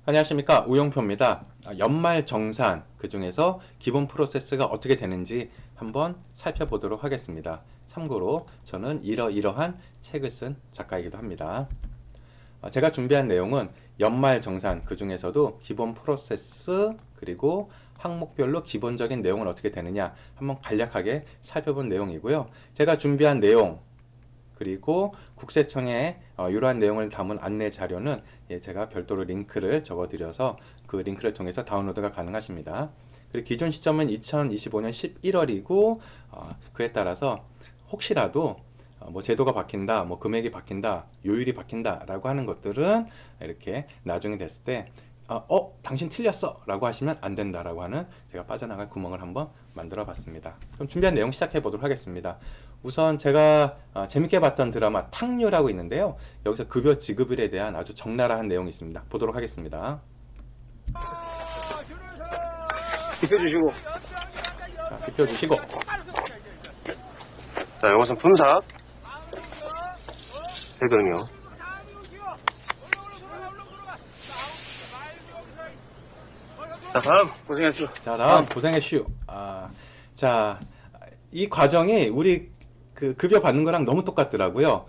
안녕하십니까, 우영표입니다. 연말 정산, 그 중에서 기본 프로세스가 어떻게 되는지 한번 살펴보도록 하겠습니다. 참고로 저는 이러이러한 책을 쓴 작가이기도 합니다. 제가 준비한 내용은 연말 정산, 그 중에서도 기본 프로세스, 그리고 항목별로 기본적인 내용은 어떻게 되느냐 한번 간략하게 살펴본 내용이고요. 제가 준비한 내용, 그리고 국세청에 이러한 내용을 담은 안내 자료는 제가 별도로 링크를 적어드려서 그 링크를 통해서 다운로드가 가능하십니다. 그리고 기준 시점은 2025년 11월이고 그에 따라서 혹시라도 뭐 제도가 바뀐다, 뭐 금액이 바뀐다, 요율이 바뀐다 라고 하는 것들은 이렇게 나중에 됐을 때 당신 틀렸어 라고 하시면 안 된다라고 하는 제가 빠져나갈 구멍을 한번 만들어 봤습니다. 그럼 준비한 내용 시작해 보도록 하겠습니다. 우선 제가 재밌게 봤던 드라마 탕류라고 있는데요. 여기서 급여 지급일에 대한 아주 적나라한 내용이 있습니다. 보도록 하겠습니다. 비켜주시고. 자, 비켜주시고. 자, 이것은 분사. 세금이요. 자, 다음. 고생했어. 자, 다음 고생했슈. 자, 이 과정이 우리 그 급여 받는 거랑 너무 똑같더라고요.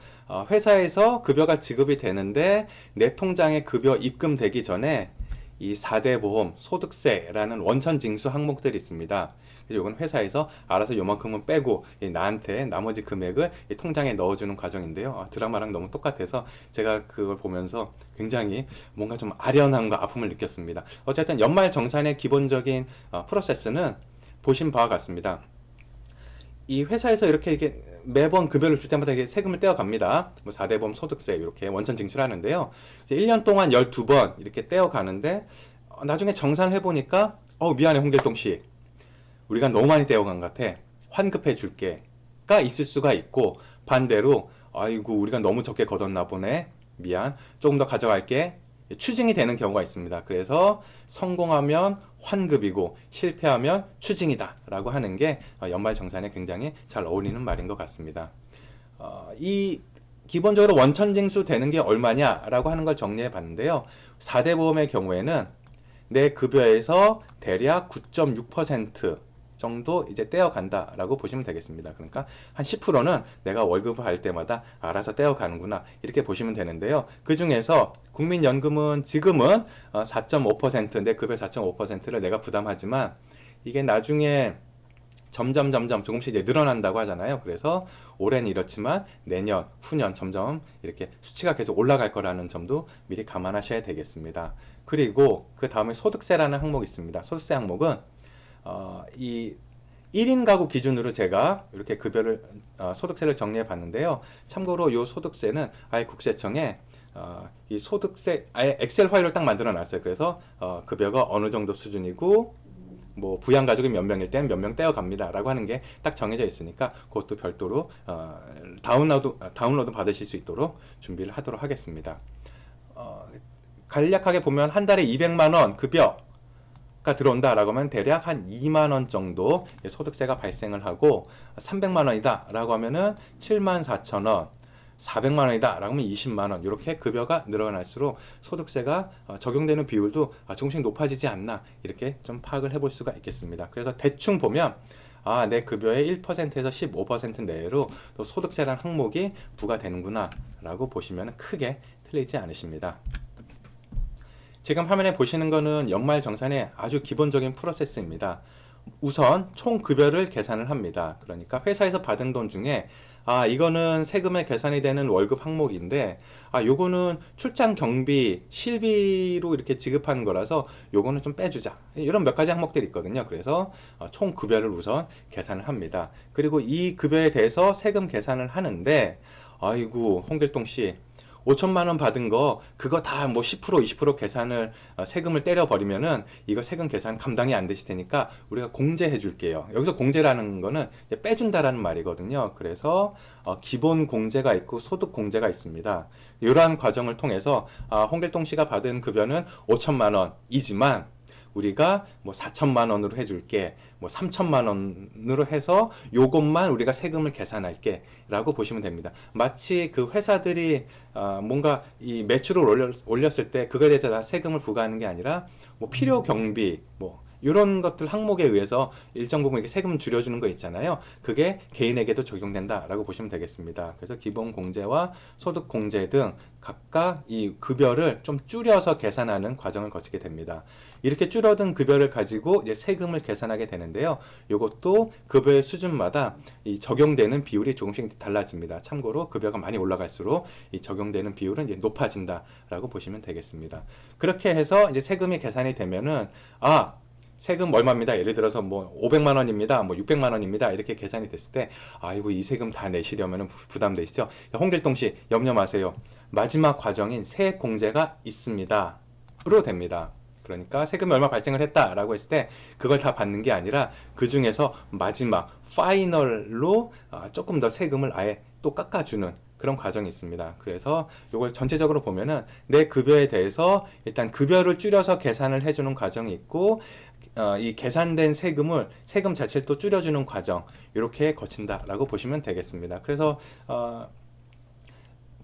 회사에서 급여가 지급이 되는데 내 통장에 급여 입금되기 전에 이 4대 보험, 소득세라는 원천 징수 항목들이 있습니다. 그래서 이건 회사에서 알아서 요만큼은 빼고 나한테 나머지 금액을 이 통장에 넣어주는 과정인데요. 드라마랑 너무 똑같아서 제가 그걸 보면서 굉장히 뭔가 좀 아련함과 아픔을 느꼈습니다. 어쨌든 연말 정산의 기본적인 프로세스는 보신 바와 같습니다. 이 회사에서 이렇게 매번 급여를 줄 때마다 세금을 떼어갑니다. 뭐 4대 보험 소득세 이렇게 원천 징수를 하는데요. 이제 1년 동안 12번 이렇게 떼어가는데 나중에 정산을 해보니까 미안해 홍길동 씨. 우리가 너무 많이 떼어간 것 같아. 환급해 줄게가 있을 수가 있고 반대로 아이고 우리가 너무 적게 걷었나 보네. 미안. 조금 더 가져갈게. 추징이 되는 경우가 있습니다. 그래서 성공하면 환급이고 실패하면 추징이다 라고 하는 게 연말정산에 굉장히 잘 어울리는 말인 것 같습니다. 이 기본적으로 원천징수 되는 게 얼마냐라고 하는 걸 정리해 봤는데요. 4대 보험의 경우에는 내 급여에서 대략 9.6% 정도 이제 떼어간다라고 보시면 되겠습니다. 그러니까 한 10%는 내가 월급을 할 때마다 알아서 떼어가는구나 이렇게 보시면 되는데요. 그 중에서 국민연금은 지금은 4.5% 내 급여 4.5%를 내가 부담하지만 이게 나중에 점점 조금씩 이제 늘어난다고 하잖아요. 그래서 올해는 이렇지만 내년, 후년 점점 이렇게 수치가 계속 올라갈 거라는 점도 미리 감안하셔야 되겠습니다. 그리고 그 다음에 소득세라는 항목이 있습니다. 소득세 항목은 이 1인 가구 기준으로 제가 이렇게 급여를 소득세를 정리해 봤는데요. 참고로 이 소득세는 아예 국세청에 이 소득세 아예 엑셀 파일을 딱 만들어 놨어요. 그래서 급여가 어느 정도 수준이고 뭐 부양 가족이 몇 명일 땐 몇 명 떼어 갑니다 라고 하는 게 딱 정해져 있으니까 그것도 별도로 다운로드 받으실 수 있도록 준비를 하도록 하겠습니다. 간략하게 보면 한 달에 200만 원 급여 가 들어온다라고 하면 대략 한 2만 원 정도 소득세가 발생을 하고 300만 원이다 라고 하면은 7만 4천 원 400만 원이다 라고 하면 20만 원 이렇게 급여가 늘어날수록 소득세가 적용되는 비율도 조금씩 높아지지 않나 이렇게 좀 파악을 해볼 수가 있겠습니다. 그래서 대충 보면 내 급여의 1%에서 15% 내외로 또 소득세라는 항목이 부과되는구나 라고 보시면 크게 틀리지 않으십니다. 지금 화면에 보시는 거는 연말정산의 아주 기본적인 프로세스입니다. 우선 총 급여를 계산을 합니다. 그러니까 회사에서 받은 돈 중에 이거는 세금에 계산이 되는 월급 항목인데 요거는 출장 경비, 실비로 이렇게 지급하는 거라서 요거는 좀 빼주자. 이런 몇 가지 항목들이 있거든요. 그래서 총 급여를 우선 계산을 합니다. 그리고 이 급여에 대해서 세금 계산을 하는데 아이고 홍길동 씨 5천만 원 받은 거 그거 다 뭐 10% 20% 계산을 세금을 때려버리면은 이거 세금 계산 감당이 안 되실 테니까 우리가 공제해 줄게요. 여기서 공제라는 거는 빼준다라는 말이거든요. 그래서 기본 공제가 있고 소득 공제가 있습니다. 이러한 과정을 통해서 홍길동 씨가 받은 급여는 5천만 원이지만 우리가 뭐 4천만 원으로 해줄게, 뭐 3천만 원으로 해서 요것만 우리가 세금을 계산할게 라고 보시면 됩니다. 마치 그 회사들이 뭔가 이 매출을 올렸을 때 그거에 대해서 다 세금을 부과하는 게 아니라 뭐 필요 경비 뭐 이런 것들 항목에 의해서 일정 부분 이렇게 세금 줄여주는 거 있잖아요. 그게 개인에게도 적용된다라고 보시면 되겠습니다. 그래서 기본 공제와 소득 공제 등 각각 이 급여를 좀 줄여서 계산하는 과정을 거치게 됩니다. 이렇게 줄어든 급여를 가지고 이제 세금을 계산하게 되는데요. 이것도 급여의 수준마다 이 적용되는 비율이 조금씩 달라집니다. 참고로 급여가 많이 올라갈수록 이 적용되는 비율은 이제 높아진다라고 보시면 되겠습니다. 그렇게 해서 이제 세금이 계산이 되면은 세금 얼마입니다. 예를 들어서 뭐 500만 원입니다. 뭐 600만 원입니다. 이렇게 계산이 됐을 때 아이고 이 세금 다 내시려면 부담되시죠? 홍길동 씨 염려 마세요. 마지막 과정인 세액 공제가 있습니다. 로 됩니다. 그러니까 세금이 얼마 발생을 했다라고 했을 때 그걸 다 받는 게 아니라 그 중에서 마지막 파이널로 조금 더 세금을 아예 또 깎아주는 그런 과정이 있습니다. 그래서 이걸 전체적으로 보면은 내 급여에 대해서 일단 급여를 줄여서 계산을 해주는 과정이 있고 이 계산된 세금 자체를 또 줄여주는 과정 이렇게 거친다라고 보시면 되겠습니다. 그래서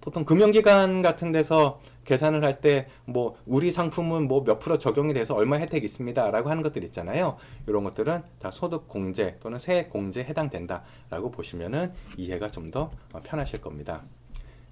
보통 금융기관 같은 데서 계산을 할 때 뭐 우리 상품은 뭐 몇 프로 적용이 돼서 얼마 혜택이 있습니다 라고 하는 것들 있잖아요. 이런 것들은 다 소득 공제 또는 세액 공제에 해당된다 라고 보시면은 이해가 좀 더 편하실 겁니다.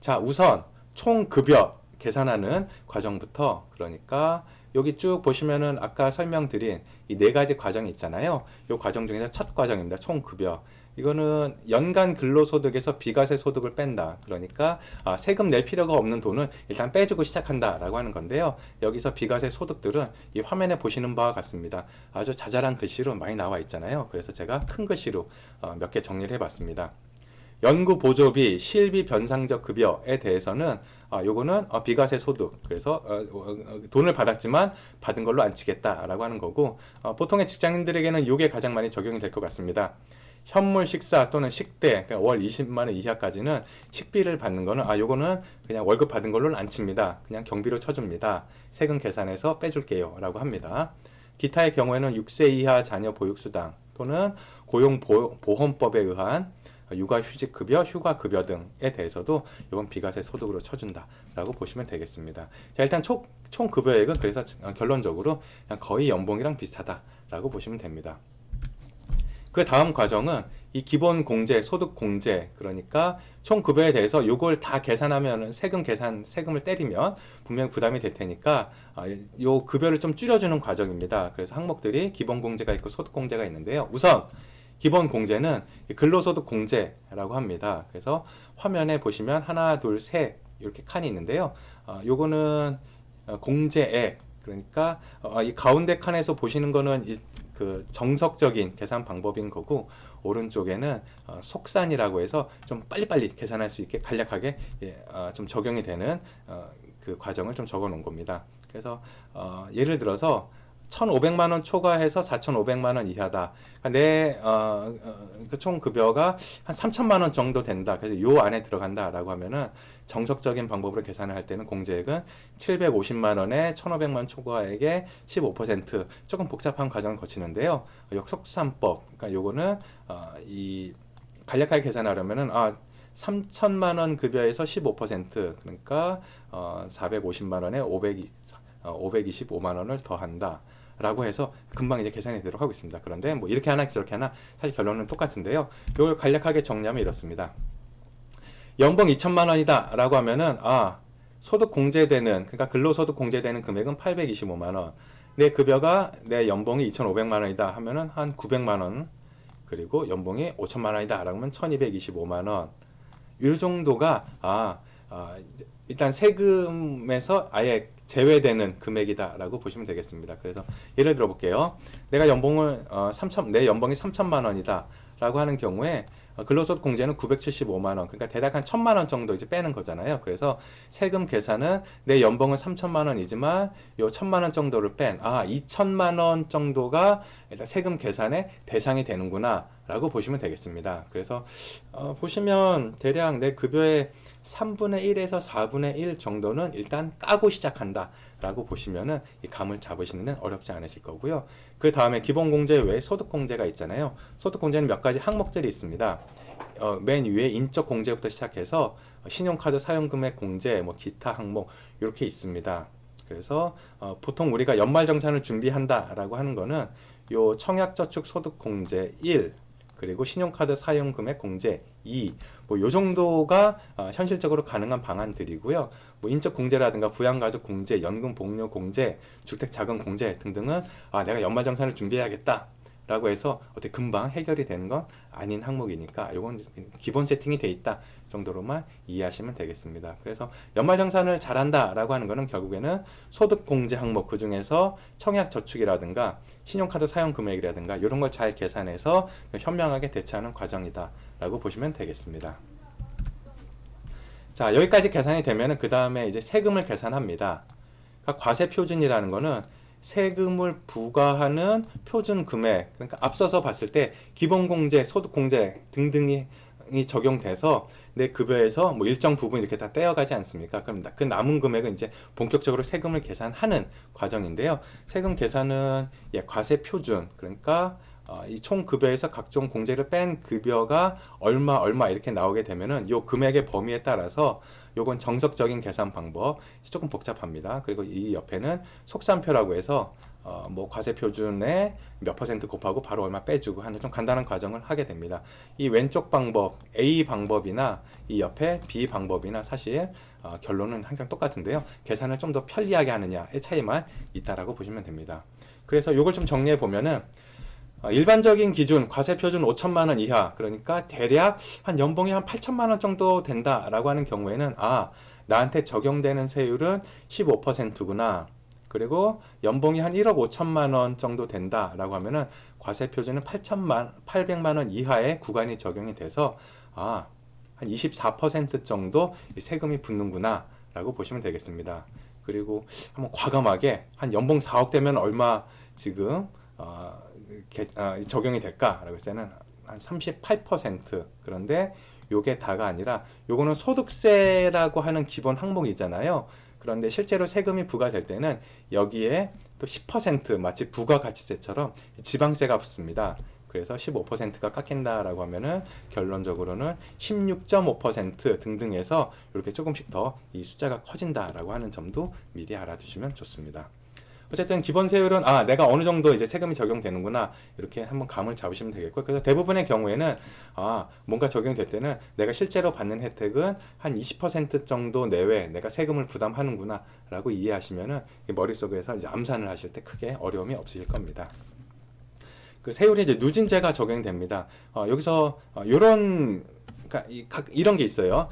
자, 우선 총 급여 계산하는 과정부터, 그러니까 여기 쭉 보시면은 아까 설명드린 이 네 가지 과정이 있잖아요. 이 과정 중에서 첫 과정입니다. 총 급여. 이거는 연간 근로소득에서 비과세 소득을 뺀다. 그러니까 세금 낼 필요가 없는 돈은 일단 빼주고 시작한다라고 하는 건데요. 여기서 비과세 소득들은 이 화면에 보시는 바와 같습니다. 아주 자잘한 글씨로 많이 나와 있잖아요. 그래서 제가 큰 글씨로 몇 개 정리를 해봤습니다. 연구보조비, 실비 변상적 급여에 대해서는 요거는 비과세 소득, 그래서 돈을 받았지만 받은 걸로 안 치겠다라고 하는 거고, 보통의 직장인들에게는 요게 가장 많이 적용이 될 것 같습니다. 현물 식사 또는 식대, 그러니까 월 20만 원 이하까지는 식비를 받는 거는 요거는 그냥 월급 받은 걸로는 안 칩니다. 그냥 경비로 쳐줍니다. 세금 계산해서 빼줄게요 라고 합니다. 기타의 경우에는 6세 이하 자녀 보육수당 또는 고용보험법에 의한 육아휴직급여, 휴가급여 등에 대해서도 이건 비과세 소득으로 쳐준다라고 보시면 되겠습니다. 자, 일단 총 급여액은 그래서 결론적으로 그냥 거의 연봉이랑 비슷하다라고 보시면 됩니다. 그 다음 과정은 이 기본 공제, 소득 공제, 그러니까 총 급여에 대해서 요걸 다 계산하면 세금을 때리면 분명 부담이 될 테니까 요 급여를 좀 줄여주는 과정입니다. 그래서 항목들이 기본 공제가 있고 소득 공제가 있는데요. 우선 기본 공제는 근로소득 공제라고 합니다. 그래서 화면에 보시면 하나, 둘, 셋 이렇게 칸이 있는데요. 요거는 공제액, 그러니까 이 가운데 칸에서 보시는 거는 그 정석적인 계산 방법인 거고, 오른쪽에는 속산이라고 해서 좀 빨리빨리 계산할 수 있게 간략하게 좀 적용이 되는 그 과정을 좀 적어 놓은 겁니다. 그래서 예를 들어서 1,500만 원 초과해서 4,500만 원 이하다. 그러니까 내 총 급여가 한 3,000만 원 정도 된다. 그래서 요 안에 들어간다라고 하면은 정석적인 방법으로 계산을 할 때는 공제액은 750만 원에 1,500만 초과액에 15% 조금 복잡한 과정을 거치는데요. 역속산법. 그러니까 요거는 이 간략하게 계산하려면은 3,000만 원 급여에서 15% 그러니까 450만 원에 525만 원을 더한다. 라고 해서 금방 이제 계산이 되도록 하고 있습니다. 그런데 뭐 이렇게 하나 저렇게 하나 사실 결론은 똑같은데요. 이걸 간략하게 정리하면 이렇습니다. 연봉 2천만 원이다 라고 하면은 소득 공제되는, 그러니까 근로소득 공제되는 금액은 825만 원. 내 급여가 내 연봉이 2,500만 원이다 하면은 한 900만 원. 그리고 연봉이 5천만 원이다 라고 하면 1,225만 원. 이 정도가 일단 세금에서 아예 제외되는 금액이다라고 보시면 되겠습니다. 그래서 예를 들어 볼게요. 내가 연봉을 내 연봉이 3천만 원이다라고 하는 경우에 근로소득 공제는 975만 원, 그러니까 대략 한 1,000만 원 정도 이제 빼는 거잖아요. 그래서 세금 계산은 내 연봉은 3천만 원이지만 요 1,000만 원 정도를 뺀 2천만 원 정도가 일단 세금 계산의 대상이 되는구나라고 보시면 되겠습니다. 그래서 보시면 대략 내 급여의 3분의 1에서 4분의 1 정도는 일단 까고 시작한다 라고 보시면은 이 감을 잡으시는 데는 어렵지 않으실 거고요. 그 다음에 기본공제 외에 소득공제가 있잖아요. 소득공제는 몇 가지 항목들이 있습니다. 맨 위에 인적 공제부터 시작해서 신용카드 사용금액 공제, 뭐 기타 항목 이렇게 있습니다. 그래서 보통 우리가 연말정산을 준비한다라고 하는 거는 요 청약저축소득공제 1, 그리고 신용카드 사용금액 공제 2, 뭐 요 정도가 현실적으로 가능한 방안들이고요. 뭐 인적공제라든가 부양가족공제, 연금복료공제, 주택자금공제 등등은 내가 연말정산을 준비해야겠다 라고 해서 어떻게 금방 해결이 되는 건 아닌 항목이니까 요건 기본 세팅이 돼 있다 정도로만 이해하시면 되겠습니다. 그래서 연말정산을 잘한다 라고 하는 거는 결국에는 소득공제 항목, 그 중에서 청약저축이라든가 신용카드 사용금액이라든가 이런 걸 잘 계산해서 현명하게 대처하는 과정이다 라고 보시면 되겠습니다. 자, 여기까지 계산이 되면은 그 다음에 이제 세금을 계산합니다. 그러니까 과세표준이라는 거는 세금을 부과하는 표준 금액, 그러니까 앞서서 봤을 때 기본공제, 소득공제 등등이 적용돼서 내 급여에서 뭐 일정 부분 이렇게 다 떼어가지 않습니까? 그럼 그 남은 금액은 이제 본격적으로 세금을 계산하는 과정인데요. 세금 계산은 과세 표준, 그러니까 이 총 급여에서 각종 공제를 뺀 급여가 얼마 이렇게 나오게 되면은 요 금액의 범위에 따라서 요건 정석적인 계산 방법, 조금 복잡합니다. 그리고 이 옆에는 속산표라고 해서 뭐 과세 표준에 몇 퍼센트 곱하고 바로 얼마 빼주고 하는 좀 간단한 과정을 하게 됩니다. 이 왼쪽 방법 A 방법이나 이 옆에 B 방법이나 사실 결론은 항상 똑같은데요. 계산을 좀 더 편리하게 하느냐의 차이만 있다라고 보시면 됩니다. 그래서 요걸 좀 정리해 보면은 일반적인 기준 과세 표준 5천만 원 이하, 그러니까 대략 한 연봉이 한 8천만 원 정도 된다라고 하는 경우에는 나한테 적용되는 세율은 15%구나. 그리고 연봉이 한 1억 5천만 원 정도 된다라고 하면은 과세 표준은 800만 원 이하의 구간이 적용이 돼서 한 24% 정도 세금이 붙는구나 라고 보시면 되겠습니다. 그리고 한번 과감하게 한 연봉 4억 되면 얼마 지금 적용이 될까라고 했을 때는 한 38%. 그런데 요게 다가 아니라 요거는 소득세라고 하는 기본 항목이잖아요. 그런데 실제로 세금이 부과될 때는 여기에 또 10% 마치 부가가치세처럼 지방세가 붙습니다. 그래서 15%가 깎인다라고 하면은 결론적으로는 16.5% 등등 해서 이렇게 조금씩 더 이 숫자가 커진다라고 하는 점도 미리 알아두시면 좋습니다. 어쨌든 기본 세율은 내가 어느 정도 이제 세금이 적용되는구나 이렇게 한번 감을 잡으시면 되겠고, 그래서 대부분의 경우에는 뭔가 적용될 때는 내가 실제로 받는 혜택은 한 20% 정도 내외 내가 세금을 부담하는구나 라고 이해하시면은 머릿속에서 이제 암산을 하실 때 크게 어려움이 없으실 겁니다. 그 세율이 이제 누진제가 적용됩니다. 여기서 그러니까 이런 게 있어요.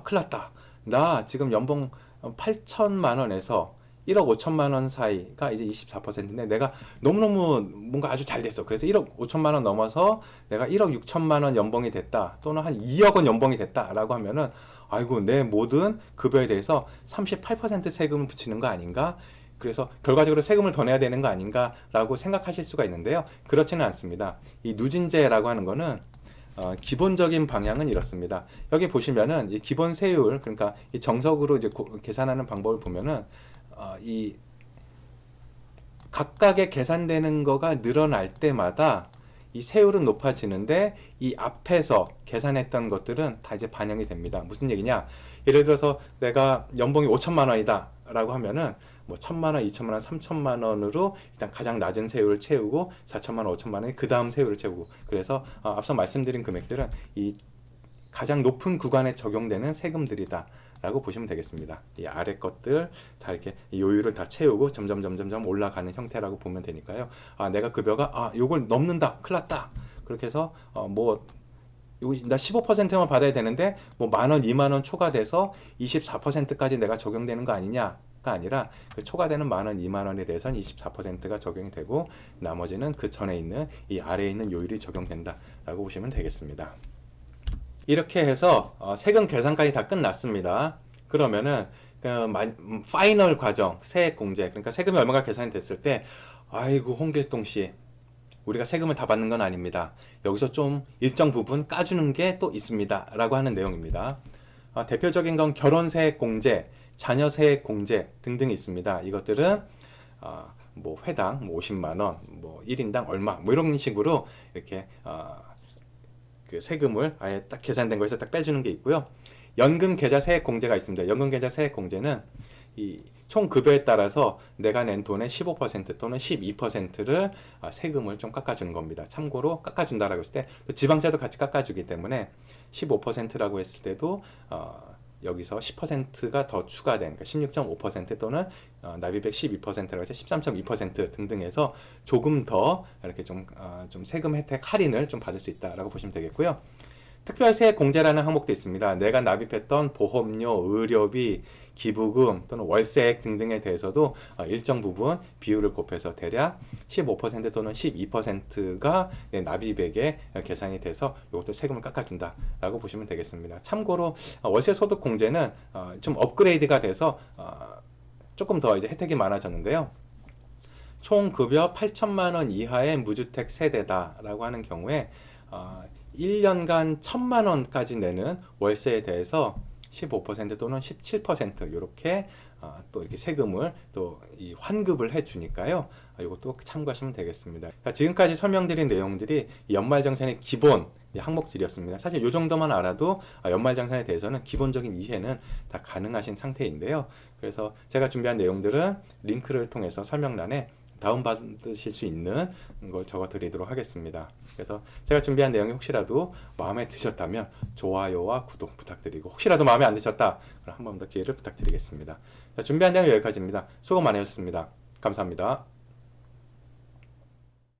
큰일 났다. 나 지금 연봉 8천만 원에서 1억 5천만 원 사이가 이제 24%인데 내가 너무너무 뭔가 아주 잘 됐어. 그래서 1억 5천만 원 넘어서 내가 1억 6천만 원 연봉이 됐다. 또는 한 2억 원 연봉이 됐다라고 하면은 아이고 내 모든 급여에 대해서 38% 세금을 붙이는 거 아닌가? 그래서 결과적으로 세금을 더 내야 되는 거 아닌가라고 생각하실 수가 있는데요. 그렇지는 않습니다. 이 누진제라고 하는 거는 기본적인 방향은 이렇습니다. 여기 보시면은 이 기본 세율, 그러니까 이 정석으로 이제 계산하는 방법을 보면은 이 각각의 계산되는 거가 늘어날 때마다 이 세율은 높아지는데 이 앞에서 계산했던 것들은 다 이제 반영이 됩니다. 무슨 얘기냐? 예를 들어서 내가 연봉이 5천만 원이다 라고 하면은 뭐 1,000만 원, 2천만 원, 3천만 원으로 일단 가장 낮은 세율을 채우고 4천만 원, 5천만 원이 그 다음 세율을 채우고, 그래서 앞서 말씀드린 금액들은 이 가장 높은 구간에 적용되는 세금들이다 라고 보시면 되겠습니다. 이 아래 것들 다 이렇게 요율을 다 채우고 점점 올라가는 형태라고 보면 되니까요. 내가 급여가 요걸 넘는다, 큰일 났다. 그렇게 해서 나 15%만 받아야 되는데 뭐 10,000원, 20,000원 초과돼서 24%까지 내가 적용되는 거 아니냐가 아니라 그 초과되는 10,000원, 20,000원에 대해서는 24%가 적용이 되고 나머지는 그 전에 있는 이 아래에 있는 요율이 적용된다라고 보시면 되겠습니다. 이렇게 해서 세금 계산까지 다 끝났습니다. 그러면은 파이널 과정, 세액 공제, 그러니까 세금이 얼마가 계산이 됐을 때 아이고 홍길동 씨, 우리가 세금을 다 받는 건 아닙니다. 여기서 좀 일정 부분 까주는 게 또 있습니다 라고 하는 내용입니다. 대표적인 건 결혼 세액 공제, 자녀 세액 공제 등등이 있습니다. 이것들은 뭐 회당 뭐 50만 원, 뭐 1인당 얼마, 뭐 이런 식으로 이렇게 그 세금을 아예 딱 계산된 거에서 딱 빼주는 게 있고요. 연금 계좌 세액 공제가 있습니다. 연금 계좌 세액 공제는 이 총 급여에 따라서 내가 낸 돈의 15% 또는 12%를 세금을 좀 깎아주는 겁니다. 참고로 깎아준다라고 했을 때 지방세도 같이 깎아주기 때문에 15%라고 했을 때도 여기서 10%가 더 추가된, 그러니까 16.5% 또는 납입액 12%라고 해서 13.2% 등등 해서 조금 더 이렇게 좀 세금 혜택 할인을 좀 받을 수 있다라고 보시면 되겠고요. 특별세액 공제라는 항목도 있습니다. 내가 납입했던 보험료, 의료비, 기부금 또는 월세액 등등에 대해서도 일정 부분 비율을 곱해서 대략 15% 또는 12%가 내 납입액에 계산이 돼서 이것도 세금을 깎아준다라고 보시면 되겠습니다. 참고로 월세 소득 공제는 좀 업그레이드가 돼서 조금 더 이제 혜택이 많아졌는데요. 총 급여 8천만 원 이하의 무주택 세대다라고 하는 경우에 1년간 1,000만 원까지 내는 월세에 대해서 15% 또는 17% 이렇게 또 이렇게 세금을 또 이 환급을 해주니까요. 이것도 참고하시면 되겠습니다. 지금까지 설명드린 내용들이 연말정산의 기본 항목들이었습니다. 사실 이 정도만 알아도 연말정산에 대해서는 기본적인 이해는 다 가능하신 상태인데요. 그래서 제가 준비한 내용들은 링크를 통해서 설명란에 다운받으실 수 있는 걸 적어 드리도록 하겠습니다. 그래서 제가 준비한 내용이 혹시라도 마음에 드셨다면 좋아요와 구독 부탁드리고, 혹시라도 마음에 안 드셨다 그럼 한 번 더 기회를 부탁드리겠습니다. 자, 준비한 내용 여기까지입니다. 수고 많으셨습니다. 감사합니다.